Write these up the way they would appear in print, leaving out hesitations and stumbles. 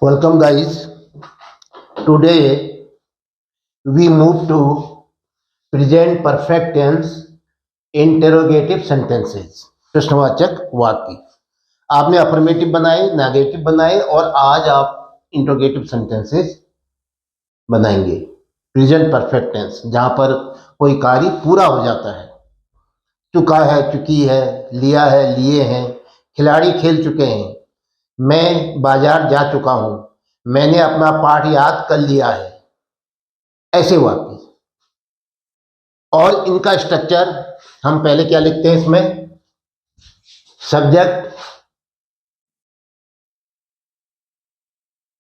Welcome, guys. Today we move to present perfect tense interrogative sentences. प्रश्नवाचक वाक्य आपने affirmative बनाए, नेगेटिव बनाए और आज आप इंट्रोगेटिव सेंटेंसेस बनाएंगे। प्रेजेंट परफेक्ट टेंस जहां पर कोई कार्य पूरा हो जाता है, चुका है, चुकी है, लिया है, लिए हैं, खिलाड़ी खेल चुके हैं, मैं बाजार जा चुका हूं, मैंने अपना पाठ याद कर लिया है, ऐसे वाक्य। और इनका स्ट्रक्चर हम पहले क्या लिखते हैं इसमें, सब्जेक्ट,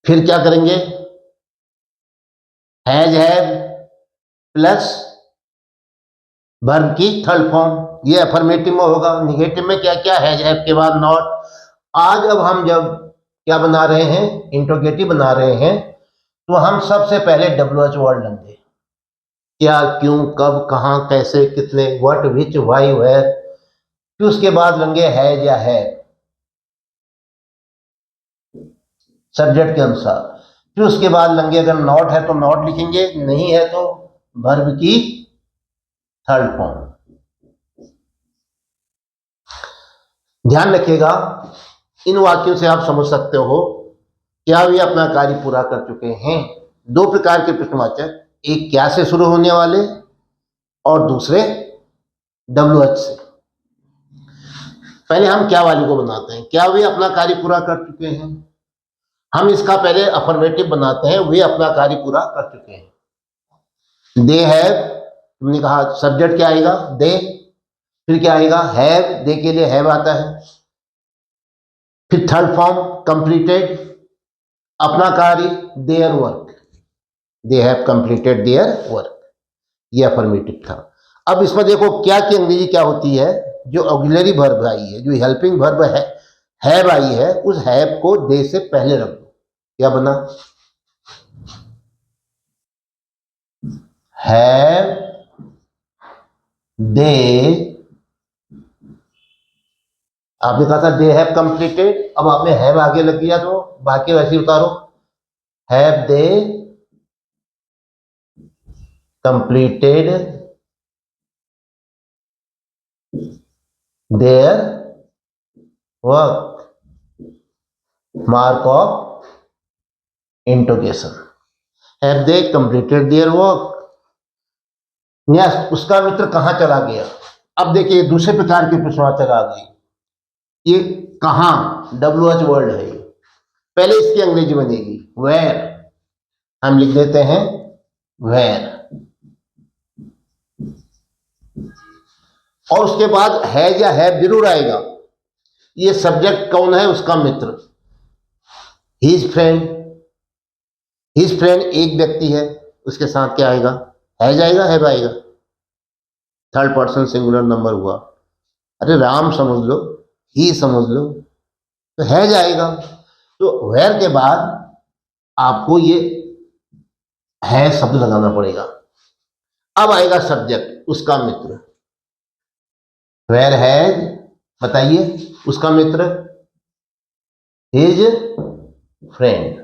फिर क्या करेंगे, हैज हैव प्लस वर्ब की थर्ड फॉर्म। ये अफर्मेटिव में होगा। निगेटिव में क्या क्या, हैज हैव के बाद नॉट। आज अब हम जब क्या बना रहे हैं, इंट्रोगेटिव बना रहे हैं, तो हम सबसे पहले WH वर्ड लेंगे। क्या, क्यों, कब, कहां, कैसे, कितने, व्हाट, विच, व्हाई, वेयर। फिर उसके बाद लेंगे हैज या है सब्जेक्ट के अनुसार। फिर उसके बाद लेंगे, अगर नॉट है तो नॉट लिखेंगे, नहीं है तो वर्ब की थर्ड फॉर्म। ध्यान रखिएगा, इन वाक्यों से आप समझ सकते हो क्या वे अपना कार्य पूरा कर चुके हैं। दो प्रकार के प्रश्नवाचक, एक क्या से शुरू होने वाले और दूसरे WH से। पहले हम क्या वाले को बनाते हैं, क्या वे अपना कार्य पूरा कर चुके हैं। हम इसका पहले अफर्मेटिव बनाते हैं, वे अपना कार्य पूरा कर चुके हैं। दे हैव, तुमने कहा सब्जेक्ट क्या आएगा, दे। फिर क्या आएगा, हैव, दे के लिए हैव आता है। फिर थर्ड फॉर्म कंप्लीटेड, अपना कार्य, their work, they have completed their work. ये अफर्मेटिव था। अब इसमें देखो क्या की अंग्रेजी क्या होती है, जो ऑक्सिलरी वर्ब आई है, जो हेल्पिंग वर्ब है, हैव आई है, उस हैव को दे से पहले रख दो। क्या बना, हैव दे, आपने कहा था दे हैव कंप्लीटेड, अब आपने हैव आगे लग दिया तो बाकी वैसे उतारो, have they completed their work, mark of interrogation. Have they completed their work. Yes, उसका मित्र कहां चला गया। अब देखिए दूसरे प्रकार के प्रश्नवाचक आ गए। ये कहां, WH वर्ड है। पहले इसकी अंग्रेजी बनेगी वेयर, हम लिख देते हैं वेयर। और उसके बाद हैज या हैव जरूर आएगा। ये सब्जेक्ट कौन है, उसका मित्र, हिज फ्रेंड। हिज फ्रेंड एक व्यक्ति है, उसके साथ क्या आएगा, हैज आएगा, हैव आएगा। थर्ड पर्सन सिंगुलर नंबर हुआ। अरे राम समझ लो, ही समझ लो, तो हैज आएगा। तो वेयर के बाद आपको ये है शब्द लगाना पड़ेगा। अब आएगा सब्जेक्ट, उसका मित्र, वेयर हैज, बताइए उसका मित्र, हिज फ्रेंड।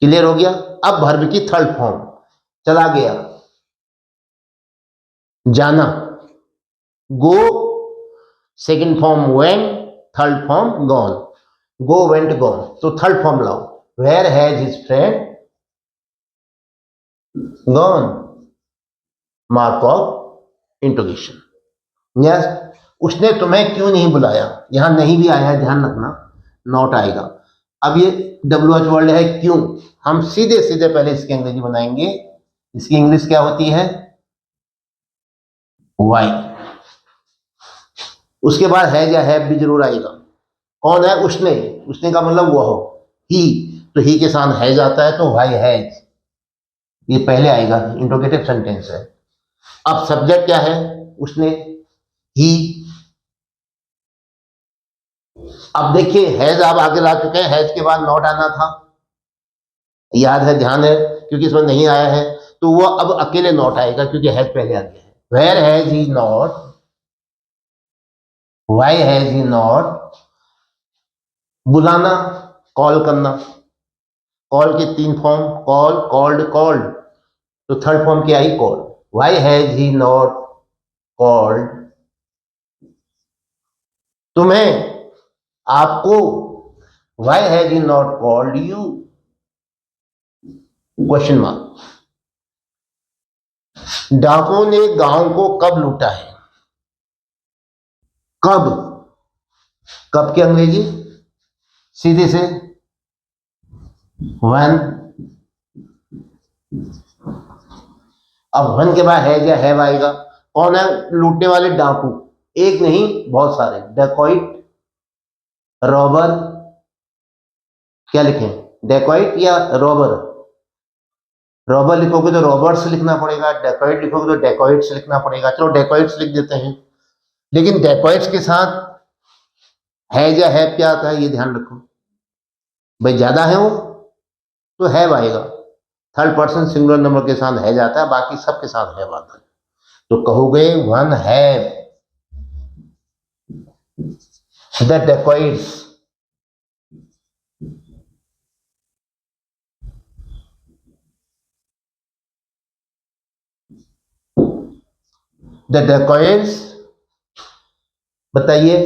क्लियर हो गया। अब वर्ब की थर्ड फॉर्म, चला गया, जाना, go second form went, third form gone, go went gone. तो थर्ड फॉर्म लाओ, where has his friend gone, mark of interrogation. Yes, उसने तुम्हें क्यों नहीं बुलाया, यहां नहीं भी आया है, ध्यान रखना, नॉट आएगा। अब ये WH वर्ड है क्यों, हम सीधे सीधे पहले इसकी अंग्रेजी बनाएंगे। इसकी इंग्लिश क्या होती है, वाई। उसके बाद हैज या हैव भी जरूर आएगा। कौन है, उसने, उसने का मतलब वह, ही, तो ही के साथ हैज आता है तो वाई हैज, ये पहले आएगा, इंट्रोगेटिव सेंटेंस है। अब सब्जेक्ट क्या है, उसने, ही। अब देखिए हैज आप आगे ला चुके हैं, हैज के बाद नॉट आना था, याद है, ध्यान है, क्योंकि इसमें नहीं आया है तो वो अब अकेले नॉट आएगा क्योंकि हैज पहले आ गया है। Where has he not, why has he not, बुलाना, कॉल करना। कॉल के 3 फॉर्म, कॉल, कॉल्ड, कॉल्ड। तो थर्ड फॉर्म क्या आई? Call. Why has he not called? तुम्हें, आपको, why has he not called you? Question mark. डाकुओं ने गांव को कब लूटा है? कब? कब की अंग्रेजी सीधे से वन। अब वन के बाद है या हैव आएगा। कौन है लूटने वाले? डाकू। एक नहीं, बहुत सारे। डेकॉइट, रॉबर। क्या लिखें, डेकॉइट या रॉबर? रॉबर लिखोगे तो रॉबर्ट्स लिखना पड़ेगा, डेकॉइट लिखोगे तो डेकॉइट्स लिखना पड़ेगा। चलो डेकॉइट्स लिख देते हैं, लेकिन डेकॉइट्स के साथ है या हैव क्या आता है ये ध्यान रखो भाई। ज्यादा है वो तो हैव आएगा। थर्ड पर्सन सिंगुलर नंबर के साथ है जाता है, बाकी सबके साथ हैव आता है। तो कहोगे one have the dacoits the dacoits. बताइए,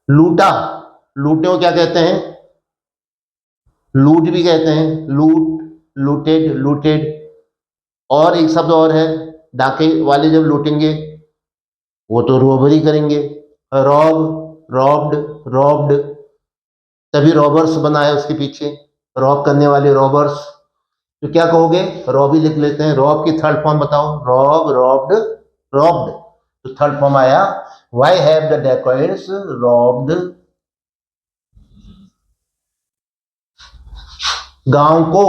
लूटा। लूटे को क्या कहते हैं? लूट भी कहते हैं, लूट, लूटेड, लूटेड। और एक शब्द और है, डाके वाले जब लूटेंगे वो तो रॉबरी करेंगे। Rob, robbed, robbed. तभी रॉबर्स बना है उसके पीछे, रॉब करने वाले रॉबर्स। तो क्या कहोगे? रॉब ही लिख लेते हैं। रॉब की थर्ड फॉर्म बताओ। Rob, robbed, robbed. तो थर्ड फॉर्म आया why have the dacoits robbed गांव को।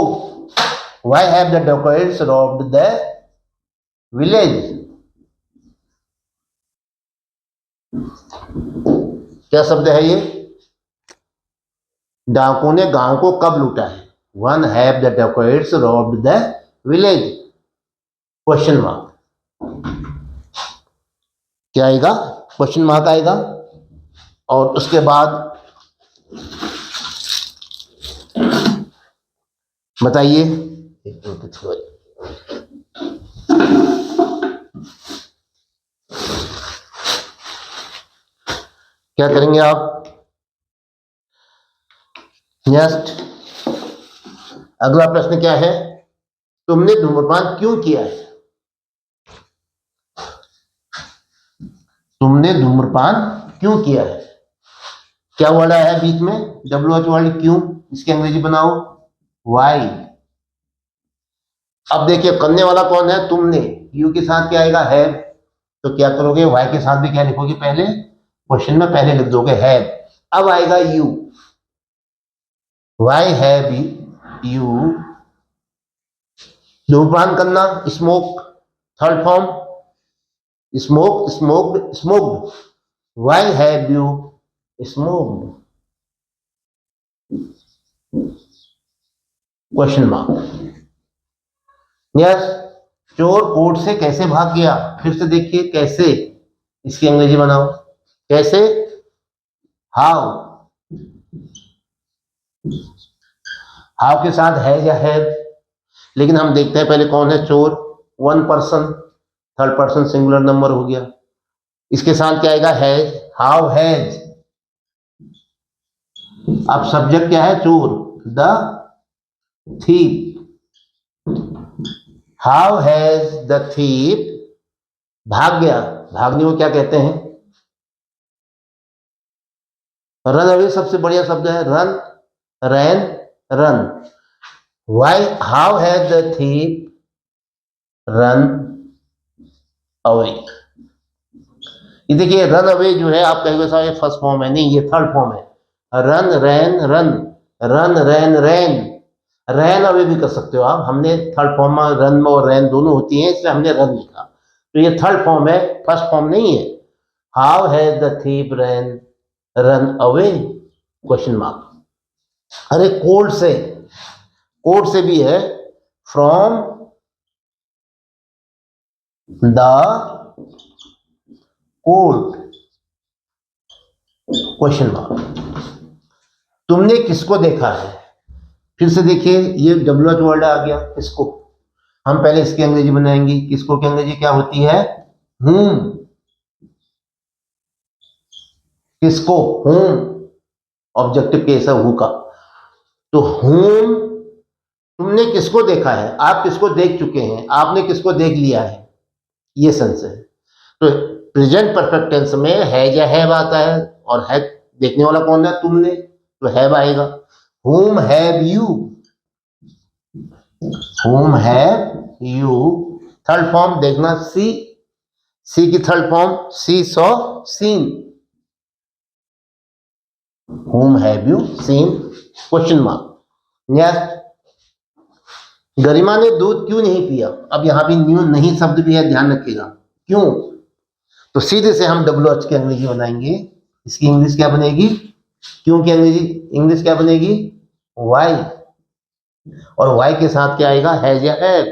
Why have the dacoits robbed the village. क्या शब्द है ये? डाकुओं ने गांव को कब लूटा है? One have the dacoits robbed the village. Question mark. क्या आएगा? क्वेश्चन मार्क आएगा। और उसके बाद बताइए, क्या करेंगे आप? नेक्स्ट अगला प्रश्न क्या है? तुमने धूम्रपान क्यों किया है? तुमने धूम्रपान क्यों किया है? क्या वर्ड आया है बीच में? WH वर्ड, क्यों। इसकी अंग्रेजी बनाओ वाई। अब देखिए करने वाला कौन है? तुमने। यू के साथ क्या आएगा? हैव। तो क्या करोगे? वाई के साथ भी क्या लिखोगे? पहले क्वेश्चन में पहले लिख दोगे हैव। अब आएगा यू। वाई हैव यू धूम्रपान करना, smoke. Third form smoke, smoked, smoked. Why have you smoked? Question mark. Yes. चोर कोर्ट से कैसे भाग गया? फिर से देखिए कैसे, इसकी अंग्रेजी बनाओ। कैसे? हाउ। हाउ के साथ है या है, लेकिन हम देखते हैं पहले कौन है चोर। One person, third person singular number हो गया। इसके साथ क्या आएगा? हैज। How has. अब सब्जेक्ट क्या है? चोर। The thief. How has the thief भाग गया। भागने को क्या कहते हैं? रन अवे सबसे बढ़िया शब्द है। Run, ran, run. Why how has the thief run away? ये देखिए रन अवे जो है आप कहेंगे साहब ये फर्स्ट फॉर्म है, नहीं ये थर्ड फॉर्म है। रन, रैन, रन, रन, रैन, रैन। रैन अवे भी कर सकते हो आप। हमने थर्ड फॉर्म में रन में और रैन दोनों होती हैं, इसलिए हमने रन लिखा। तो ये थर्ड फॉर्म है, फर्स्ट फॉर्म नहीं है। How has the thief rain run away? Question mark. अरे कोर्ट से, कोर्ट से भी है। From the court. Question mark. तुमने किसको देखा है? फिर से देखिए, ये WH वर्ड आ गया, किसको। हम पहले इसकी अंग्रेजी बनाएंगे। किसको की अंग्रेजी क्या होती है? whom। किसको? whom। ऑब्जेक्टिव केस है who का। तो whom, तुमने किसको देखा है, आप किसको देख चुके हैं, आपने किसको देख लिया है, ये सेंस है। तो प्रेजेंट परफेक्ट टेंस में हैज या हैव आता है, और है देखने वाला कौन है? तुमने, तो हैव आएगा। whom have you, whom have you। Third form देखना, सी की third form see saw seen. whom have you seen, question mark. Next, Garima ने दूध क्यों नहीं पिया? अब यहां भी न्यू नहीं शब्द भी है, ध्यान रखिएगा। क्यों? तो सीधे से हम WH की अंग्रेजी बनाएंगे। इसकी इंग्लिश क्या बनेगी? क्यों की अंग्रेजी इंग्लिश क्या बनेगी? वाई। और वाई के साथ क्या आएगा? हैज या हैव।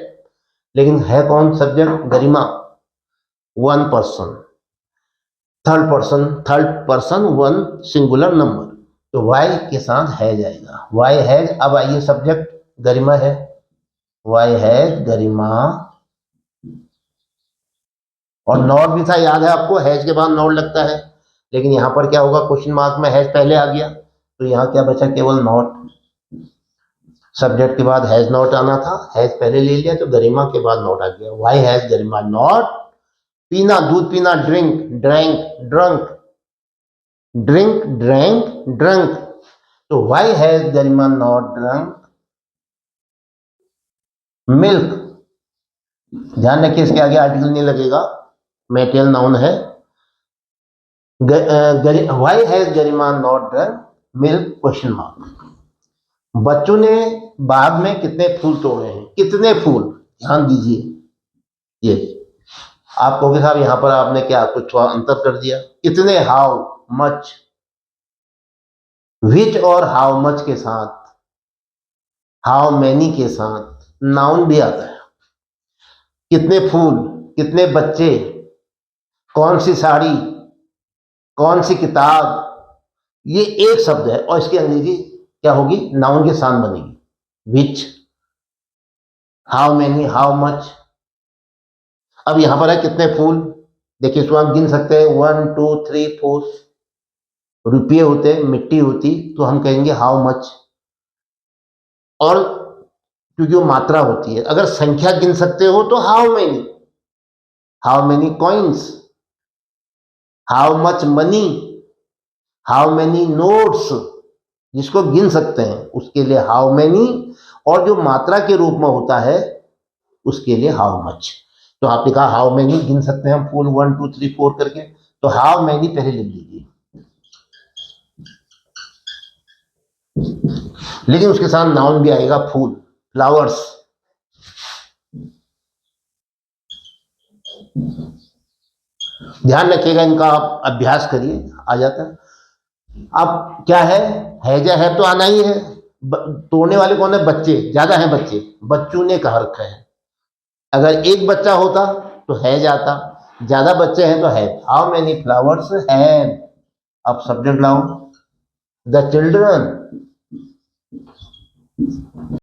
लेकिन है कौन subject? Garima. One person, third person one singular number, तो वाई के साथ हैज आएगा। Why has. अब आइए सब्जेक्ट, गरिमा है, वाई हैज गरिमा। और नॉट भी था, याद है आपको, हैज के बाद नॉट लगता है। लेकिन यहां पर क्या होगा? क्वेश्चन मार्क में हैज पहले आ गया, तो यहां क्या बचा? केवल नॉट। सब्जेक्ट के बाद हैज नॉट आना था, हैज पहले ले लिया, तो गरिमा के बाद नॉट आ गया। वाई हैज गरिमा नॉट, पीना, दूध पीना, drink, drank, drunk, drink, drank, drunk, तो why has Garima not drunk milk. ध्यान रखिए, इसके आगे आर्टिकल नहीं लगेगा, मेटेरियल नाउन है। Why has Garima not drunk milk, question mark. बच्चों ने बाग में कितने फूल तोड़े हैं? कितने फूल, ध्यान दीजिए। ये आप कहोगे साहब यहां पर आपने क्या कुछ अंतर कर दिया? कितने, हाउ मच। विच और हाउ मच के साथ, हाउ मैनी के साथ नाउन भी आता है। कितने फूल, कितने बच्चे, कौन सी साड़ी, कौन सी किताब, ये एक शब्द है, और इसकी अंग्रेजी क्या होगी? नाउन के साथ बनेगी। विच, हाउ मैनी, हाउ मच। अब यहां पर है कितने फूल, देखिए इसको हम गिन सकते हैं, 1 2 3 4। रुपये होते, मिट्टी होती, तो हम कहेंगे हाउ मच। और क्योंकि वो मात्रा होती है, अगर संख्या गिन सकते हो तो how many coins, how much money, how many notes. जिसको गिन सकते हैं उसके लिए हाउ मेनी, और जो मात्रा के रूप में होता है उसके लिए हाउ मच। तो आपने कहा हाउ मेनी, गिन सकते हैं हम फूल 1 2 3 4 करके, तो हाउ मेनी पहले लिख लीजिए। लेकिन उसके साथ नाउन भी आएगा, फूल, फ्लावर्स। ध्यान रखिएगा, इनका आप अभ्यास करिए, आ जाता है। अब क्या है तो आना ही है। तोड़ने वाले कौन है? बच्चे, ज्यादा हैं बच्चे, बच्चों ने कहा रखा है। अगर एक बच्चा होता तो है जाता, ज्यादा बच्चे हैं तो है। हाउ मेनी फ्लावर्स हैव, अब सब्जेक्ट लाओ, द चिल्ड्रन।